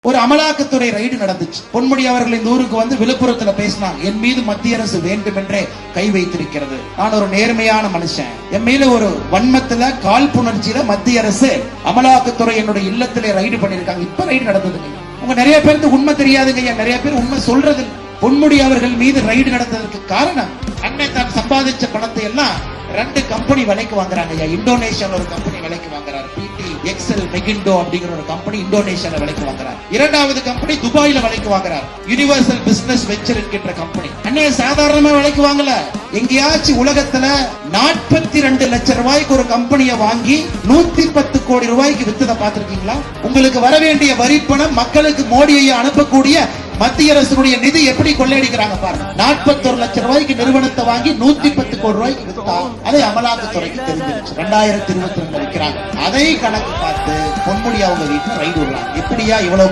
ஒரு அமலாக்கத்துறை ரைடு நடந்துச்சு. பொன்முடி அவர்கள் இந்த ஊருக்கு வந்து விழுப்புரத்துல பேசினாங்க. என் மீது மத்திய அரசு வேண்டுமென்றே கை வைத்திருக்கிறது. நான் ஒரு நேர்மையான மனுஷன். என் மேல ஒரு வன்மத்துல காழ்ப்புணர்ச்சியில மத்திய அரசு அமலாக்கத்துறை என்னுடைய இல்லத்திலே ரைடு பண்ணிருக்காங்க. இப்ப ரைடு நடந்ததுங்க. உங்க நிறைய பேருக்கு உண்மை தெரியாதுங்க. நிறைய பேர் உண்மை சொல்றது. பொன்முடி அவர்கள் மீது ரைடு நடந்ததற்கு காரணம் அண்ணன் தான் சம்பாதிச்ச பணத்தை எல்லாம் 2 கம்பெனி விலைக்கு வாங்குறாங்க. இந்தோனேஷியால ஒரு கம்பெனி விலைக்கு வாங்குறாரு. பிடி எக்ஸல் மெகிண்டோ அப்படிங்கிற ஒரு கம்பெனி இந்தோனேஷியால விலைக்கு வாங்குறாரு. 2வது கம்பெனி துபாயில விலைக்கு வாங்குறாரு. யுனிவர்சல் பிசினஸ் வெஞ்சர் என்கின்ற கம்பெனி. அண்ணே சாதாரணமா விலைக்கு வாங்கல. எங்கேயாச்சும் உலகத்துல 42 லட்சம் ரூபாய்க்கு ஒரு கம்பெனியை வாங்கி 110 கோடி ரூபாய்க்கு வித்ததை பார்த்திருக்கீங்களா? உங்களுக்கு வர வேண்டிய வரி பணம் மக்களுக்கு மோடியை அனுப்பக்கூடிய மத்திய அரசுடைய நிதி எப்படி கொள்ளையடிக்கிறாங்க பாருங்க. 41 லட்சம் ரூபாய்க்கு நிறுவனத்தை வாங்கி 110 கோடி ரூபாய்க்கு வித்தா அதை அமலாக்கத்துறைக்கு தெரிஞ்சிருச்சு. 2022 விற்கிறாங்க. அதை கணக்கு பார்த்து பொன்முடி அவங்க வீட்டுல ரைடு விடுறாங்க. எப்படியா இவ்வளவு